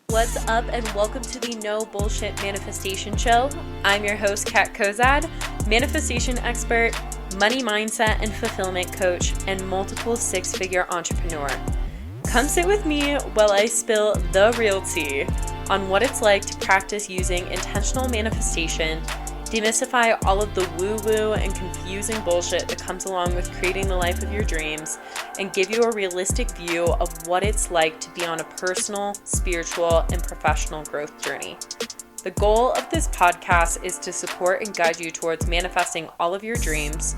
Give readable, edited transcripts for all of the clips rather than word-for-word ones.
What's up, and welcome to the No Bullshit Manifestation Show. I'm your host, Kat Kozad, manifestation expert, money mindset and fulfillment coach, and multiple six-figure entrepreneur. Come sit with me while I spill the real tea on what it's like to practice using intentional manifestation, demystify all of the woo-woo and confusing bullshit that comes along with creating the life of your dreams, and give you a realistic view of what it's like to be on a personal, spiritual, and professional growth journey. The goal of this podcast is to support and guide you towards manifesting all of your dreams,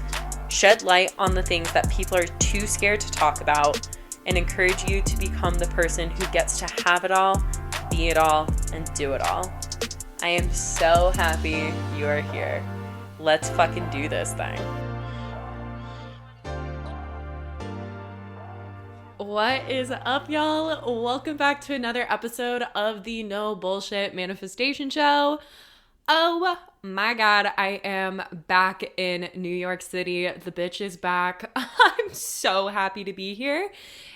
shed light on the things that people are too scared to talk about, and encourage you to become the person who gets to have it all, be it all, and do it all. I am so happy you are here. Let's fucking do this thing. What is up, y'all? Welcome back to another episode of the No Bullshit Manifestation Show. Oh my God, I am back in New York City. The bitch is back. I'm so happy to be here.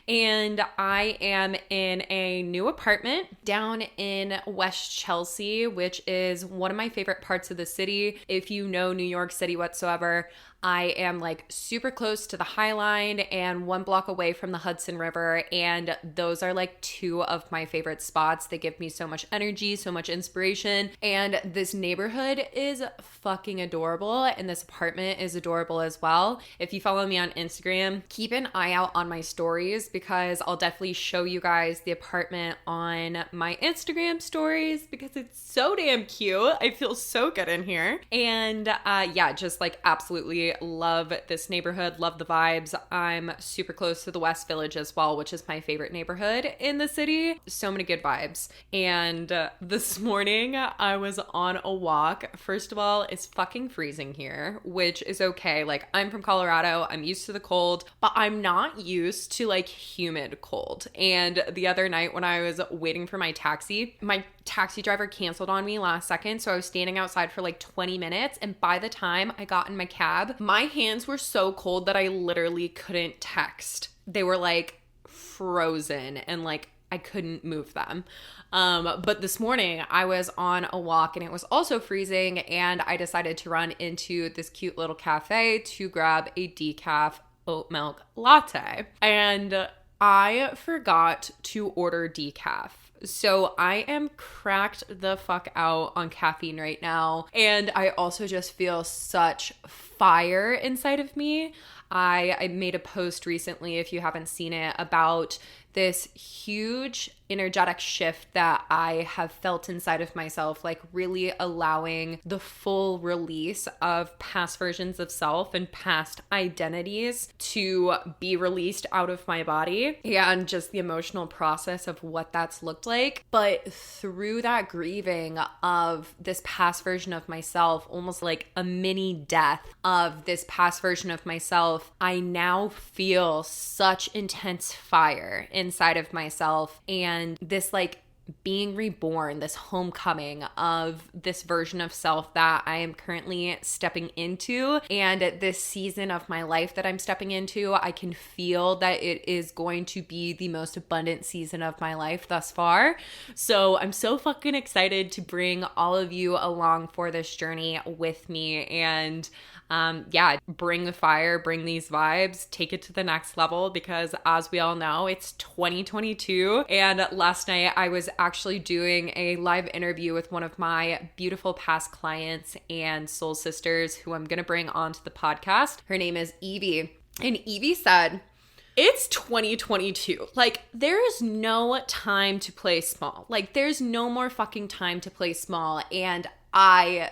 And I am in a new apartment down in West Chelsea, which is one of my favorite parts of the city. If you know New York City whatsoever, I am like super close to the High Line and 1 block away from the Hudson River. And those are like two of my favorite spots. They give me so much energy, so much inspiration. And this neighborhood is fucking adorable. And this apartment is adorable as well. If you follow me on Instagram, keep an eye out on my stories because I'll definitely show you guys the apartment on my Instagram stories because it's so damn cute. I feel so good in here. And yeah, just like absolutely love this neighborhood, love the vibes. I'm super close to the West Village as well, which is my favorite neighborhood in the city. So many good vibes. And this morning I was on a walk. First of all, it's fucking freezing here, which is okay. Like, I'm from Colorado. I'm used to the cold, but I'm not used to like humid cold. And the other night when I was waiting for my taxi driver canceled on me last second. So I was standing outside for like 20 minutes. And by the time I got in my cab, my hands were so cold that I literally couldn't text. They were like frozen and like I couldn't move them. But this morning I was on a walk and it was also freezing. And I decided to run into this cute little cafe to grab a decaf oat milk latte. And I forgot to order decaf. So I am cracked the fuck out on caffeine right now. And I also just feel such fire inside of me. I made a post recently, if you haven't seen it, about this huge energetic shift that I have felt inside of myself, like really allowing the full release of past versions of self and past identities to be released out of my body and just the emotional process of what that's looked like. But through that grieving of this past version of myself, almost like a mini death of this past version of myself, I now feel such intense fire inside of myself and this like being reborn, this homecoming of this version of self that I am currently stepping into. And this season of my life that I'm stepping into, I can feel that it is going to be the most abundant season of my life thus far. So I'm so fucking excited to bring all of you along for this journey with me and yeah, bring the fire, bring these vibes, take it to the next level because as we all know, it's 2022. And last night I was actually doing a live interview with one of my beautiful past clients and soul sisters who I'm going to bring onto the podcast. Her name is Evie. And Evie said, it's 2022. Like, there is no time to play small. Like, there's no more fucking time to play small. And I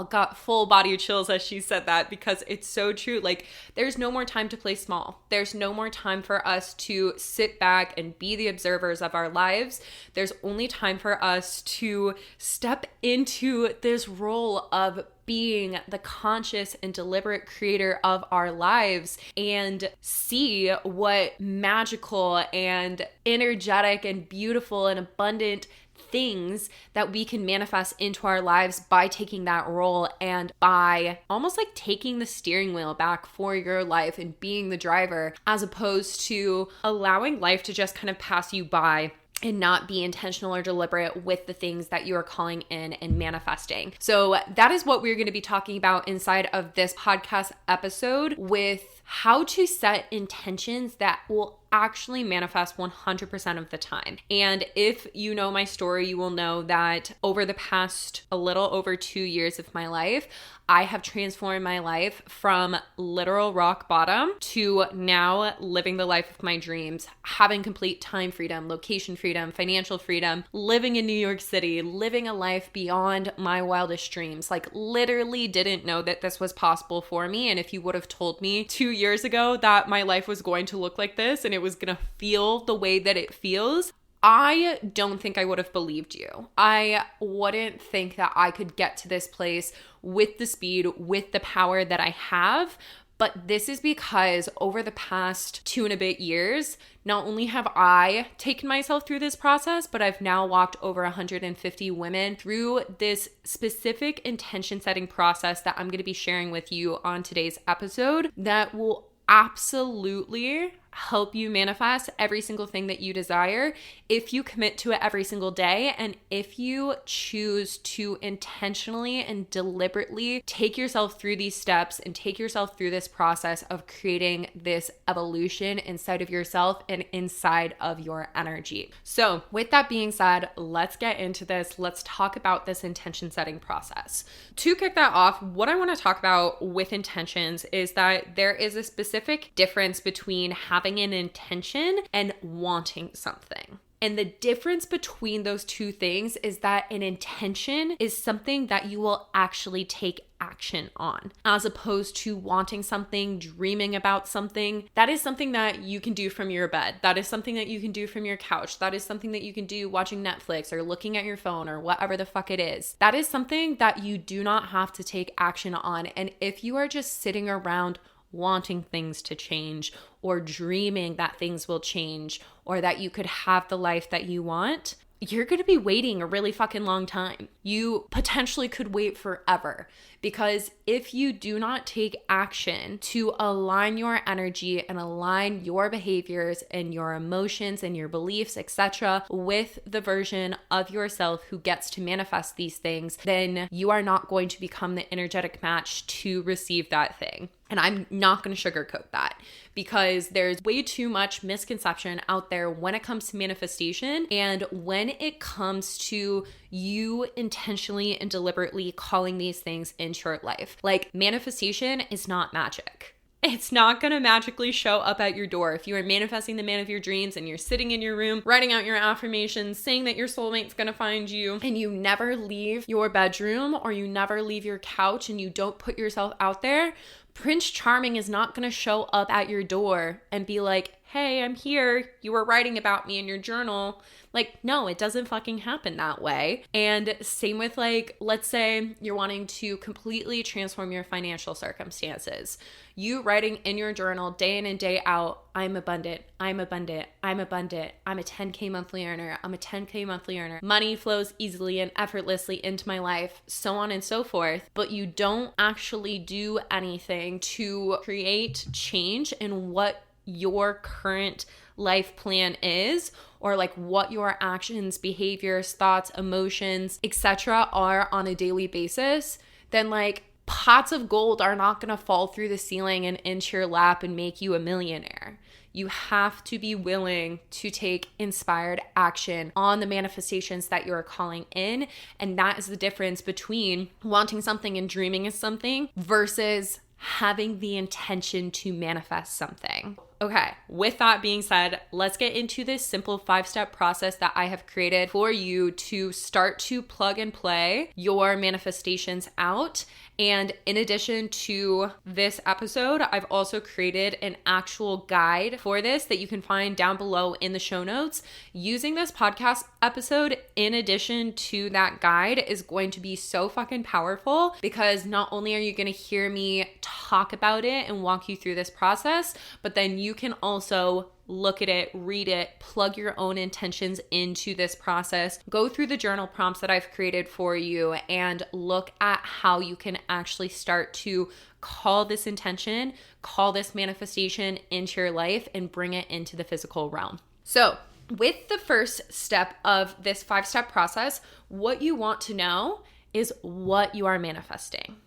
got full body chills as she said that because it's so true. Like, there's no more time to play small. There's no more time for us to sit back and be the observers of our lives. There's only time for us to step into this role of being the conscious and deliberate creator of our lives and see what magical and energetic and beautiful and abundant things that we can manifest into our lives by taking that role and by almost like taking the steering wheel back for your life and being the driver, as opposed to allowing life to just kind of pass you by and not be intentional or deliberate with the things that you are calling in and manifesting. So that is what we're going to be talking about inside of this podcast episode, with how to set intentions that will actually manifest 100% of the time. And if you know my story, you will know that over the past a little over 2 years of my life, I have transformed my life from literal rock bottom to now living the life of my dreams, having complete time freedom, location freedom, financial freedom, living in New York City, living a life beyond my wildest dreams. Like, literally didn't know that this was possible for me. And if you would have told me 2 years ago that my life was going to look like this and it was going to feel the way that it feels, I don't think I would have believed you. I wouldn't think that I could get to this place with the speed, with the power that I have. But this is because over the past 2 and a bit years, not only have I taken myself through this process, but I've now walked over 150 women through this specific intention setting process that I'm going to be sharing with you on today's episode that will absolutely help you manifest every single thing that you desire if you commit to it every single day, and if you choose to intentionally and deliberately take yourself through these steps and take yourself through this process of creating this evolution inside of yourself and inside of your energy. So with that being said, let's get into this. Let's talk about this intention setting process. To kick that off, what I want to talk about with intentions is that there is a specific difference between having an intention and wanting something. And the difference between those two things is that an intention is something that you will actually take action on, as opposed to wanting something, dreaming about something. That is something that you can do from your bed. That is something that you can do from your couch. That is something that you can do watching Netflix or looking at your phone or whatever the fuck it is. That is something that you do not have to take action on. And if you are just sitting around wanting things to change or dreaming that things will change or that you could have the life that you want, you're going to be waiting a really fucking long time. You potentially could wait forever, because if you do not take action to align your energy and align your behaviors and your emotions and your beliefs, etc., with the version of yourself who gets to manifest these things, then you are not going to become the energetic match to receive that thing. And I'm not going to sugarcoat that, because there's way too much misconception out there when it comes to manifestation and when it comes to you intentionally and deliberately calling these things into your life. Like, manifestation is not magic. It's not going to magically show up at your door. If you are manifesting the man of your dreams and you're sitting in your room, writing out your affirmations, saying that your soulmate's going to find you, and you never leave your bedroom or you never leave your couch and you don't put yourself out there, Prince Charming is not going to show up at your door and be like, hey, I'm here. You were writing about me in your journal. Like, no, it doesn't fucking happen that way. And same with, like, let's say you're wanting to completely transform your financial circumstances. You writing in your journal day in and day out, I'm abundant, I'm abundant, I'm abundant, I'm a 10K monthly earner, I'm a 10K monthly earner. Money flows easily and effortlessly into my life, so on and so forth. But you don't actually do anything to create change in what your current life plan is, or like what your actions, behaviors, thoughts, emotions, etc. are on a daily basis, then like pots of gold are not going to fall through the ceiling and into your lap and make you a millionaire. You have to be willing to take inspired action on the manifestations that you're calling in. And that is the difference between wanting something and dreaming of something versus having the intention to manifest something. Okay, with that being said, let's get into this simple 5-step process that I have created for you to start to plug and play your manifestations out. And in addition to this episode, I've also created an actual guide for this that you can find down below in the show notes. Using this podcast episode in addition to that guide is going to be so fucking powerful, because not only are you going to hear me talk about it and walk you through this process, but then you can also look at it, read it, plug your own intentions into this process. Go through the journal prompts that I've created for you and look at how you can actually start to call this intention, call this manifestation into your life and bring it into the physical realm. So, with the first step of this 5-step process, what you want to know is what you are manifesting.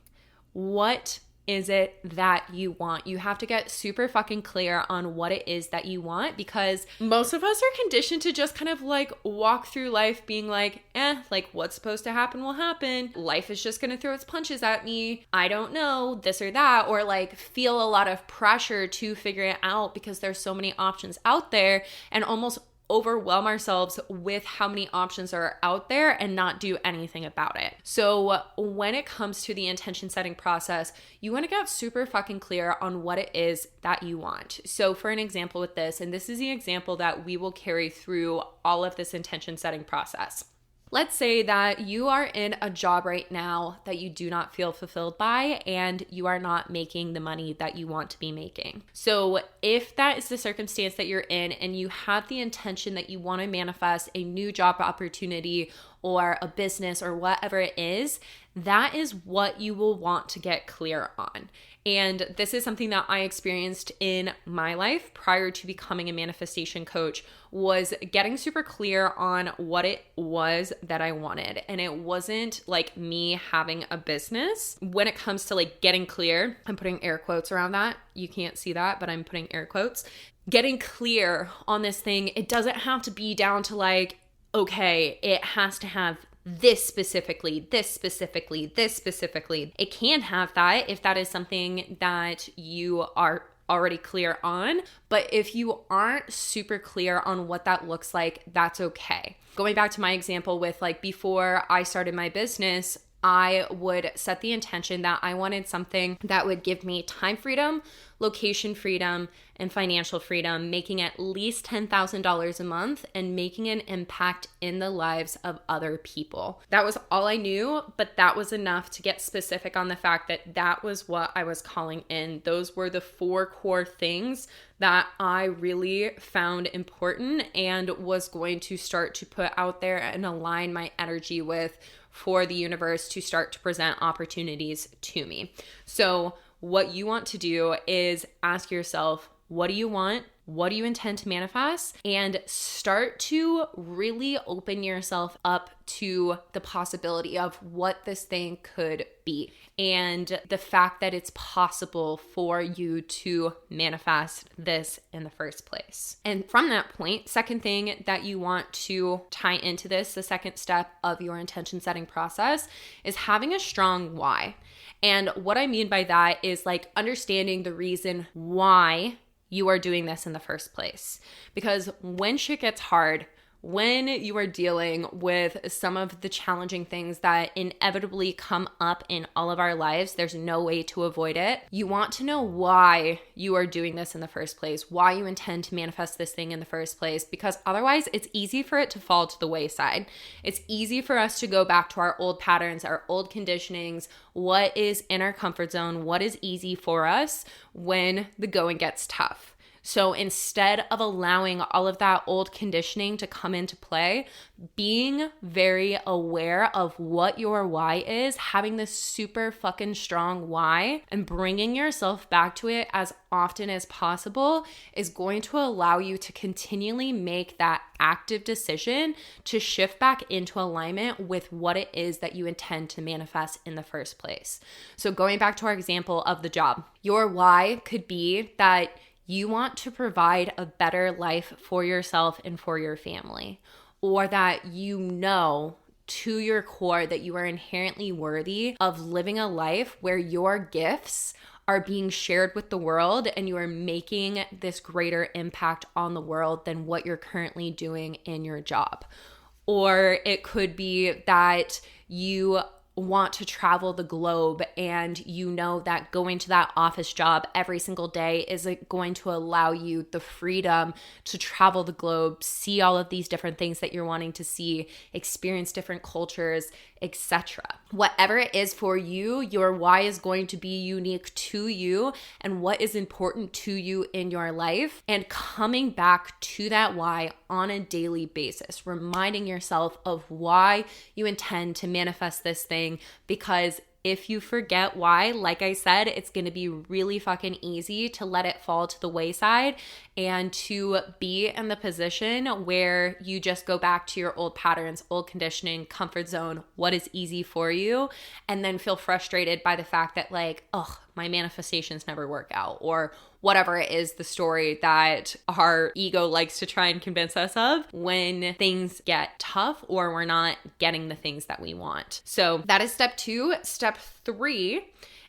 What is it that you want? You have to get super fucking clear on what it is that you want, because most of us are conditioned to just kind of like walk through life being like, like what's supposed to happen will happen. Life is just gonna throw its punches at me. I don't know, this or that, or like feel a lot of pressure to figure it out because there's so many options out there and almost overwhelm ourselves with how many options are out there and not do anything about it. So when it comes to the intention setting process, you want to get super fucking clear on what it is that you want. So for an example with this, and this is the example that we will carry through all of this intention setting process. Let's say that you are in a job right now that you do not feel fulfilled by and you are not making the money that you want to be making. So if that is the circumstance that you're in and you have the intention that you want to manifest a new job opportunity or a business or whatever it is, that is what you will want to get clear on. And this is something that I experienced in my life prior to becoming a manifestation coach, was getting super clear on what it was that I wanted. And it wasn't like me having a business. When it comes to like getting clear, I'm putting air quotes around that. You can't see that, but I'm putting air quotes. Getting clear on this thing, it doesn't have to be down to like, okay, it has to have this specifically, this specifically, this specifically. It can have that if that is something that you are already clear on. But if you aren't super clear on what that looks like, that's okay. Going back to my example with like before I started my business, I would set the intention that I wanted something that would give me time freedom, location freedom, and financial freedom, making at least $10,000 a month and making an impact in the lives of other people. That was all I knew, but that was enough to get specific on the fact that that was what I was calling in. Those were the 4 core things that I really found important and was going to start to put out there and align my energy with for the universe to start to present opportunities to me. So what you want to do is ask yourself, what do you want? What do you intend to manifest? And start to really open yourself up to the possibility of what this thing could be and the fact that it's possible for you to manifest this in the first place. And from that point, second thing that you want to tie into this, the second step of your intention setting process, is having a strong why. And what I mean by that is like understanding the reason why you are doing this in the first place. Because when shit gets hard, when you are dealing with some of the challenging things that inevitably come up in all of our lives, there's no way to avoid it. You want to know why you are doing this in the first place, why you intend to manifest this thing in the first place, because otherwise it's easy for it to fall to the wayside. It's easy for us to go back to our old patterns, our old conditionings, what is in our comfort zone, what is easy for us when the going gets tough. So instead of allowing all of that old conditioning to come into play, being very aware of what your why is, having this super fucking strong why, and bringing yourself back to it as often as possible is going to allow you to continually make that active decision to shift back into alignment with what it is that you intend to manifest in the first place. So going back to our example of the job, your why could be that you want to provide a better life for yourself and for your family, or that you know to your core that you are inherently worthy of living a life where your gifts are being shared with the world and you are making this greater impact on the world than what you're currently doing in your job. Or it could be that you want to travel the globe and you know that going to that office job every single day is going to allow you the freedom to travel the globe, see all of these different things that you're wanting to see, experience different cultures, etc. Whatever it is for you, your why is going to be unique to you and what is important to you in your life, and coming back to that why on a daily basis, reminding yourself of why you intend to manifest this thing, because if you forget why, like I said, it's going to be really fucking easy to let it fall to the wayside and to be in the position where you just go back to your old patterns, old conditioning, comfort zone, what is easy for you, and then feel frustrated by the fact that like, oh, my manifestations never work out, or whatever it is, the story that our ego likes to try and convince us of when things get tough or we're not getting the things that we want. So that is step 2. Step 3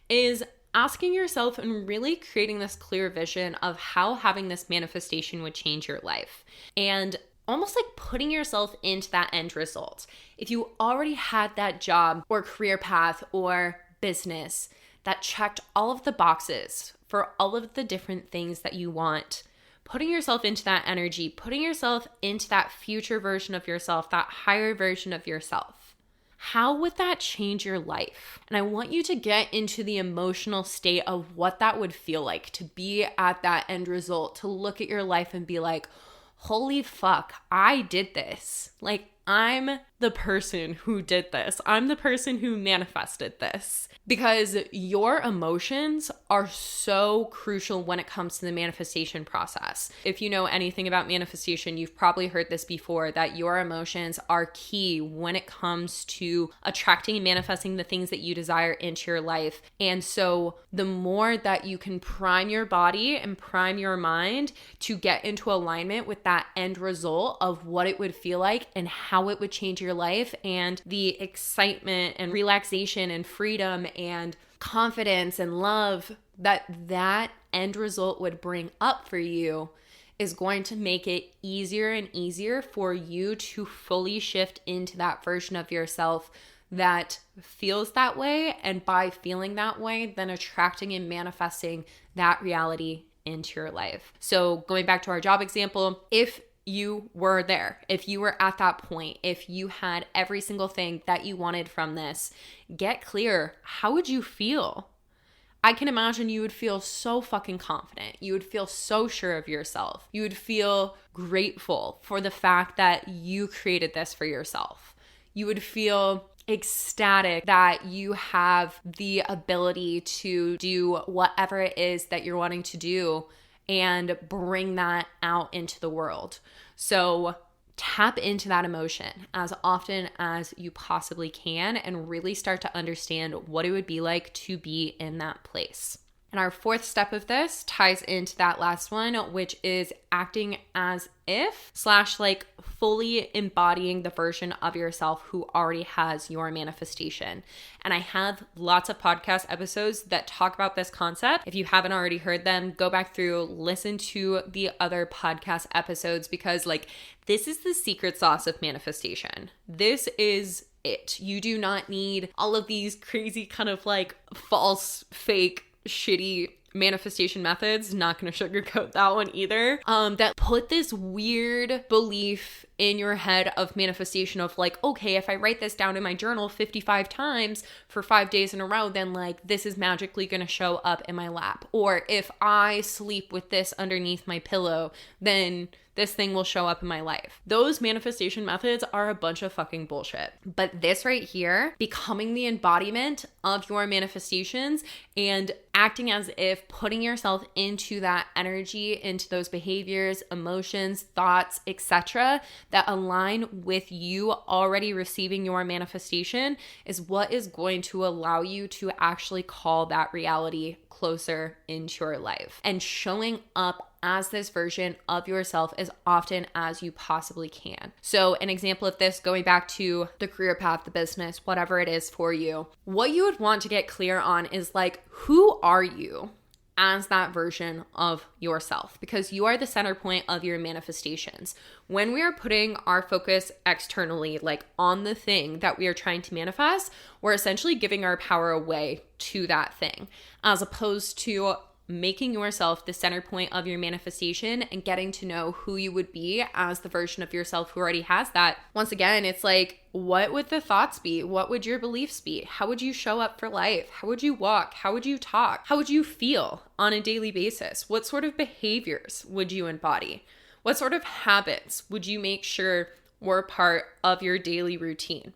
is asking yourself and really creating this clear vision of how having this manifestation would change your life. And almost like putting yourself into that end result. If you already had that job or career path or business that checked all of the boxes for all of the different things that you want, putting yourself into that energy, putting yourself into that future version of yourself, that higher version of yourself, how would that change your life? And I want you to get into the emotional state of what that would feel like to be at that end result, to look at your life and be like, holy fuck, I did this. Like, I'm the person who did this. I'm the person who manifested this. Because your emotions are so crucial when it comes to the manifestation process. If you know anything about manifestation, you've probably heard this before, that your emotions are key when it comes to attracting and manifesting the things that you desire into your life. And so the more that you can prime your body and prime your mind to get into alignment with that end result of what it would feel like and how it would change your life, and the excitement and relaxation and freedom and confidence and love that end result would bring up for you, is going to make it easier and easier for you to fully shift into that version of yourself that feels that way, and by feeling that way, then attracting and manifesting that reality into your life. So going back to our job example, if you were there, if you were at that point, if you had every single thing that you wanted from this, get clear. How would you feel? I can imagine you would feel so fucking confident. You would feel so sure of yourself. You would feel grateful for the fact that you created this for yourself. You would feel ecstatic that you have the ability to do whatever it is that you're wanting to do and bring that out into the world. So tap into that emotion as often as you possibly can and really start to understand what it would be like to be in that place. And our 4th step of this ties into that last one, which is acting as if / like fully embodying the version of yourself who already has your manifestation. And I have lots of podcast episodes that talk about this concept. If you haven't already heard them, go back through, listen to the other podcast episodes, because like this is the secret sauce of manifestation. This is it. You do not need all of these crazy kind of like false, fake, shitty manifestation methods, not gonna sugarcoat that one either, that put this weird belief in your head of manifestation of like, okay, if I write this down in my journal 55 times for 5 days in a row, then like this is magically gonna show up in my lap. Or if I sleep with this underneath my pillow, then this thing will show up in my life. Those manifestation methods are a bunch of fucking bullshit. But this right here, becoming the embodiment of your manifestations and acting as if, putting yourself into that energy, into those behaviors, emotions, thoughts, etc., that align with you already receiving your manifestation, is what is going to allow you to actually call that reality closer into your life, and showing up as this version of yourself as often as you possibly can. So an example of this, going back to the career path, the business, whatever it is for you, what you would want to get clear on is like, who are you as that version of yourself, because you are the center point of your manifestations. When we are putting our focus externally, like on the thing that we are trying to manifest, we're essentially giving our power away to that thing, as opposed to making yourself the center point of your manifestation and getting to know who you would be as the version of yourself who already has that. Once again, it's like, what would the thoughts be? What would your beliefs be? How would you show up for life? How would you walk? How would you talk? How would you feel on a daily basis? What sort of behaviors would you embody? What sort of habits would you make sure were part of your daily routine?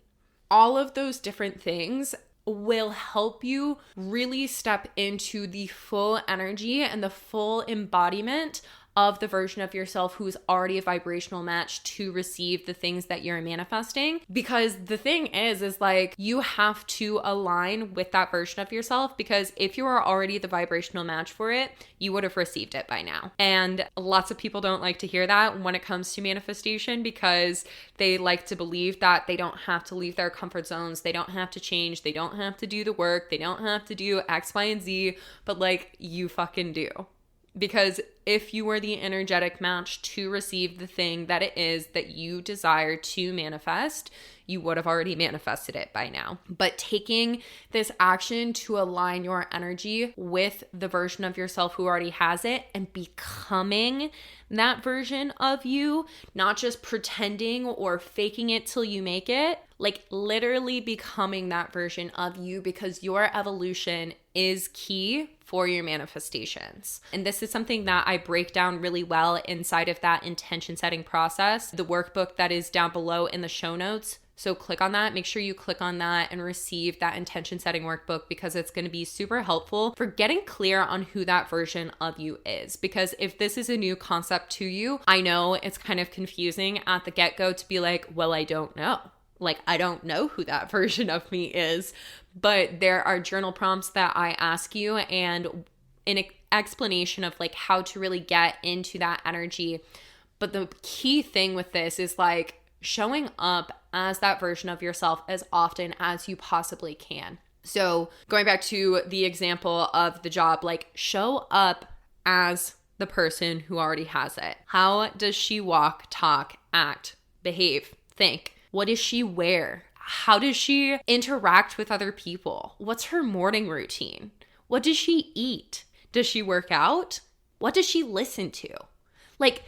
All of those different things will help you really step into the full energy and the full embodiment of the version of yourself who is already a vibrational match to receive the things that you're manifesting. Because the thing is like, you have to align with that version of yourself, because if you are already the vibrational match for it, you would have received it by now. And lots of people don't like to hear that when it comes to manifestation, because they like to believe that they don't have to leave their comfort zones, they don't have to change, they don't have to do the work, they don't have to do X, Y, and Z, but like, you fucking do. Because if you were the energetic match to receive the thing that it is that you desire to manifest, you would have already manifested it by now. But taking this action to align your energy with the version of yourself who already has it and becoming that version of you, not just pretending or faking it till you make it, like literally becoming that version of you, because your evolution is key for your manifestations. And this is something that I break down really well inside of that intention setting process, the workbook that is down below in the show notes. So click on that, make sure you click on that and receive that intention setting workbook, because it's going to be super helpful for getting clear on who that version of you is. Because if this is a new concept to you, I know it's kind of confusing at the get-go to be like, well, I don't know. Like, I don't know who that version of me is, but there are journal prompts that I ask you and an explanation of like how to really get into that energy. But the key thing with this is like showing up as that version of yourself as often as you possibly can. So going back to the example of the job, like show up as the person who already has it. How does she walk, talk, act, behave, think? What does she wear? How does she interact with other people? What's her morning routine? What does she eat? Does she work out? What does she listen to? Like,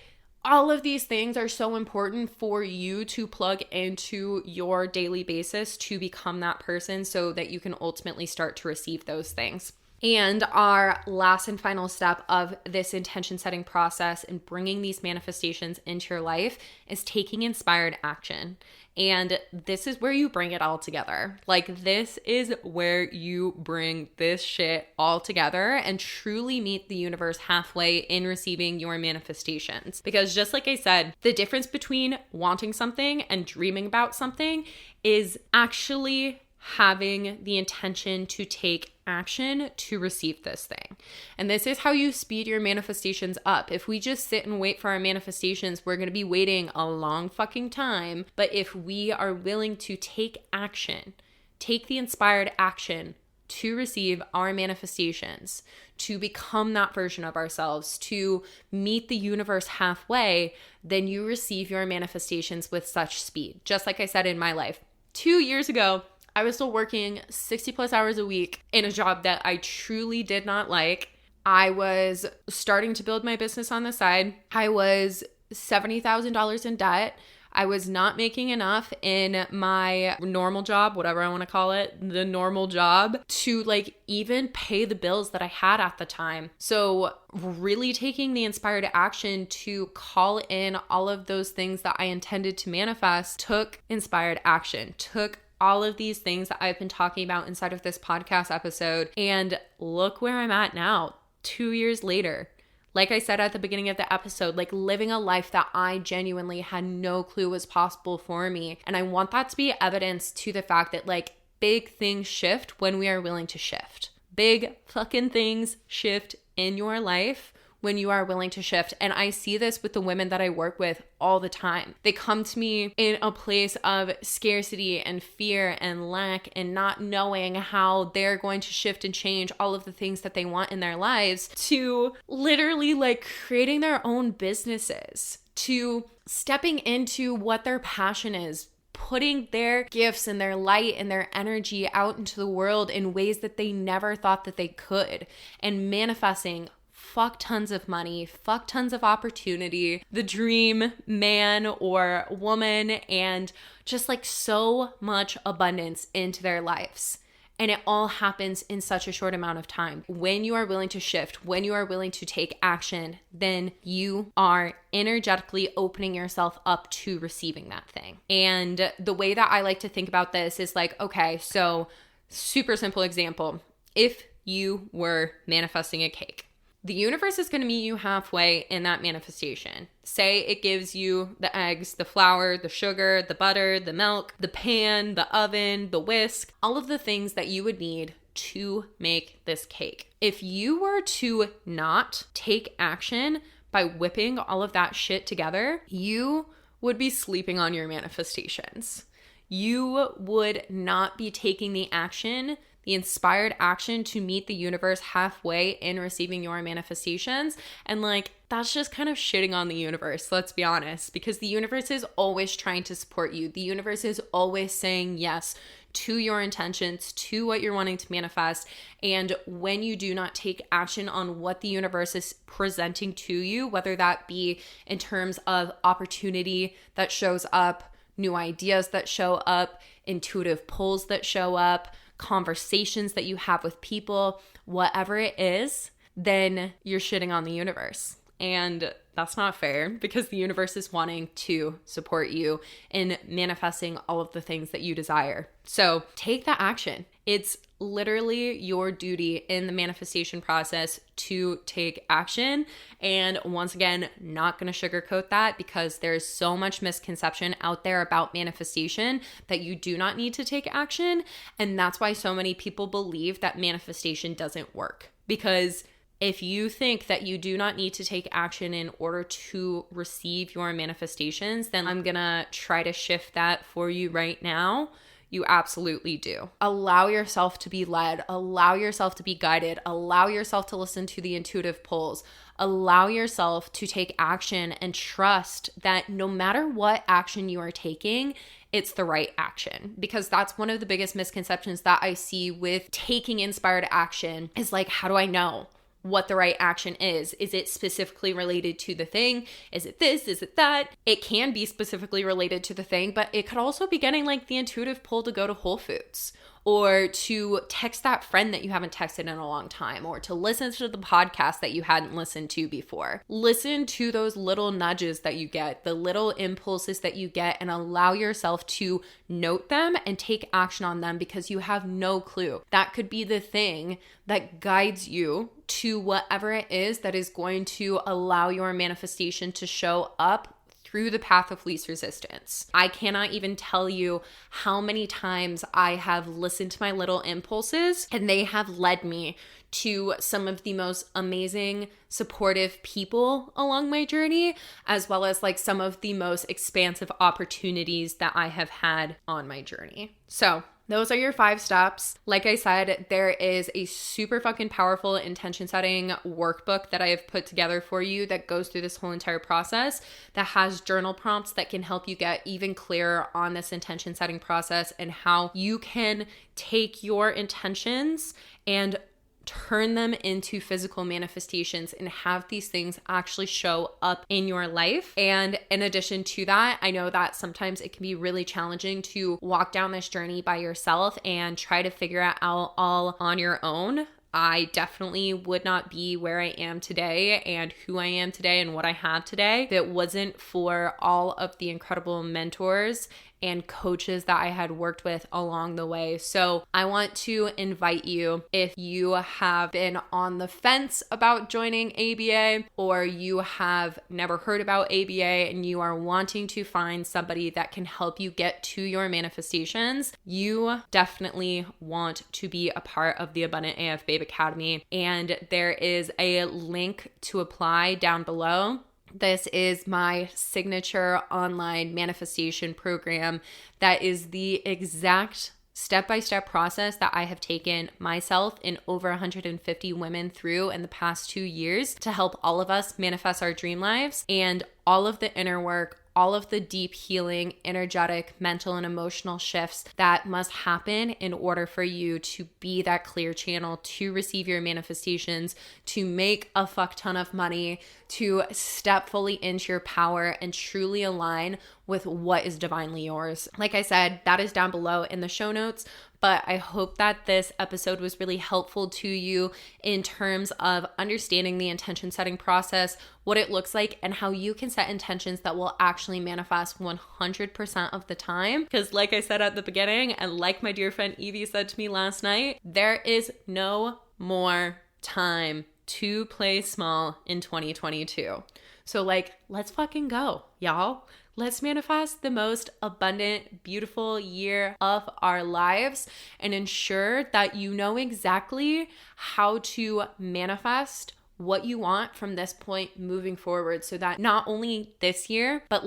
all of these things are so important for you to plug into your daily basis to become that person, so that you can ultimately start to receive those things. And our last and final step of this intention setting process and bringing these manifestations into your life is taking inspired action. And this is where you bring it all together. Like, this is where you bring this shit all together and truly meet the universe halfway in receiving your manifestations. Because just like I said, the difference between wanting something and dreaming about something is actually having the intention to take action to receive this thing. And this is how you speed your manifestations up. If we just sit and wait for our manifestations, we're going to be waiting a long fucking time. But if we are willing to take action, take the inspired action to receive our manifestations, to become that version of ourselves, to meet the universe halfway, then you receive your manifestations with such speed. Just like I said in my life, 2 years ago, I was still working 60 plus hours a week in a job that I truly did not like. I was starting to build my business on the side. I was $70,000 in debt. I was not making enough in my normal job, whatever I want to call it, the normal job, to like even pay the bills that I had at the time. So really taking the inspired action to call in all of those things that I intended to manifest took inspired action, took all of these things that I've been talking about inside of this podcast episode. And look where I'm at now, 2 years later. Like I said at the beginning of the episode, like living a life that I genuinely had no clue was possible for me. And I want that to be evidence to the fact that like big things shift when we are willing to shift. Big fucking things shift in your life when you are willing to shift. And I see this with the women that I work with all the time. They come to me in a place of scarcity and fear and lack and not knowing how they're going to shift and change all of the things that they want in their lives, to literally like creating their own businesses, to stepping into what their passion is, putting their gifts and their light and their energy out into the world in ways that they never thought that they could, and manifesting fuck tons of money, fuck tons of opportunity, the dream man or woman, and just like so much abundance into their lives. And it all happens in such a short amount of time. When you are willing to shift, when you are willing to take action, then you are energetically opening yourself up to receiving that thing. And the way that I like to think about this is like, okay, so super simple example. If you were manifesting a cake, the universe is going to meet you halfway in that manifestation. Say it gives you the eggs, the flour, the sugar, the butter, the milk, the pan, the oven, the whisk, all of the things that you would need to make this cake. If you were to not take action by whipping all of that shit together, you would be sleeping on your manifestations. You would not be taking the action, the inspired action to meet the universe halfway in receiving your manifestations. And like, that's just kind of shitting on the universe, let's be honest, because the universe is always trying to support you. The universe is always saying yes to your intentions, to what you're wanting to manifest. And when you do not take action on what the universe is presenting to you, whether that be in terms of opportunity that shows up, new ideas that show up, intuitive pulls that show up, conversations that you have with people, whatever it is, then you're shitting on the universe. And that's not fair, because the universe is wanting to support you in manifesting all of the things that you desire. So take that action. It's literally your duty in the manifestation process to take action. And once again, not going to sugarcoat that, because there's so much misconception out there about manifestation that you do not need to take action. And that's why so many people believe that manifestation doesn't work, because if you think that you do not need to take action in order to receive your manifestations, then I'm gonna try to shift that for you right now. You absolutely do. Allow yourself to be led. Allow yourself to be guided. Allow yourself to listen to the intuitive pulls. Allow yourself to take action and trust that no matter what action you are taking, it's the right action. Because that's one of the biggest misconceptions that I see with taking inspired action is like, how do I know what the right action is? Is it specifically related to the thing? Is it this? Is it that? It can be specifically related to the thing, but it could also be getting like the intuitive pull to go to Whole Foods, or to text that friend that you haven't texted in a long time, or to listen to the podcast that you hadn't listened to before. Listen to those little nudges that you get, the little impulses that you get, and allow yourself to note them and take action on them, because you have no clue. That could be the thing that guides you to whatever it is that is going to allow your manifestation to show up through the path of least resistance. I cannot even tell you how many times I have listened to my little impulses, and they have led me to some of the most amazing, supportive people along my journey, as well as like some of the most expansive opportunities that I have had on my journey. So those are your 5 steps. Like I said, there is a super fucking powerful intention setting workbook that I have put together for you that goes through this whole entire process, that has journal prompts that can help you get even clearer on this intention setting process, and how you can take your intentions and turn them into physical manifestations and have these things actually show up in your life. And in addition to that, I know that sometimes it can be really challenging to walk down this journey by yourself and try to figure it out all on your own. I definitely would not be where I am today and who I am today and what I have today if it wasn't for all of the incredible mentors and coaches that I had worked with along the way. So I want to invite you, if you have been on the fence about joining ABA, or you have never heard about ABA and you are wanting to find somebody that can help you get to your manifestations, you definitely want to be a part of the Abundant AF Babe Academy. And there is a link to apply down below. This is my signature online manifestation program that is the exact step-by-step process that I have taken myself and over 150 women through in the past 2 years to help all of us manifest our dream lives, and all of the inner work, all of the deep healing, energetic, mental, and emotional shifts that must happen in order for you to be that clear channel to receive your manifestations, to make a fuck ton of money, to step fully into your power and truly align with what is divinely yours. Like I said, that is down below in the show notes. But I hope that this episode was really helpful to you in terms of understanding the intention setting process, what it looks like, and how you can set intentions that will actually manifest 100% of the time. Because like I said at the beginning, and like my dear friend Evie said to me last night, there is no more time to play small in 2022. So let's fucking go, y'all. Let's manifest the most abundant, beautiful year of our lives and ensure that you know exactly how to manifest what you want from this point moving forward, so that not only this year, but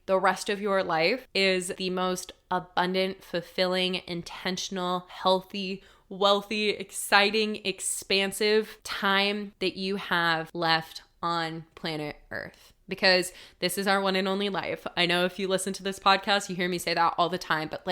the rest of your life is the most abundant, fulfilling, intentional, healthy, wealthy, exciting, expansive time that you have left on planet Earth. Because this is our one and only life. I know if you listen to this podcast, you hear me say that all the time, but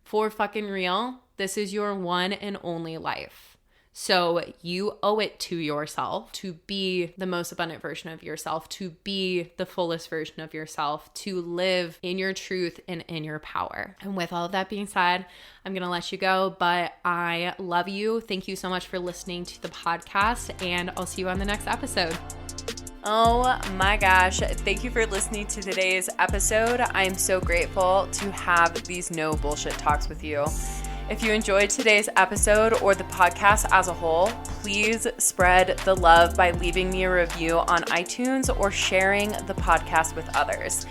for fucking real, this is your one and only life. So you owe it to yourself to be the most abundant version of yourself, to be the fullest version of yourself, to live in your truth and in your power. And with all of that being said, I'm going to let you go, but I love you. Thank you so much for listening to the podcast, and I'll see you on the next episode. Oh my gosh, thank you for listening to today's episode. I am so grateful to have these no bullshit talks with you. If you enjoyed today's episode or the podcast as a whole, please spread the love by leaving me a review on iTunes or sharing the podcast with others.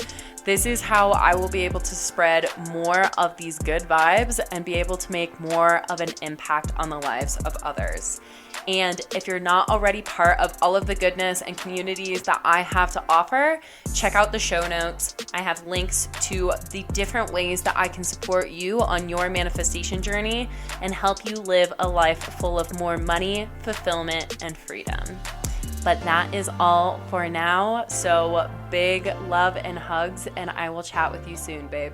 This is how I will be able to spread more of these good vibes and be able to make more of an impact on the lives of others. And if you're not already part of all of the goodness and communities that I have to offer, check out the show notes. I have links to the different ways that I can support you on your manifestation journey and help you live a life full of more money, fulfillment, and freedom. But that is all for now. So big love and hugs, and I will chat with you soon, babe.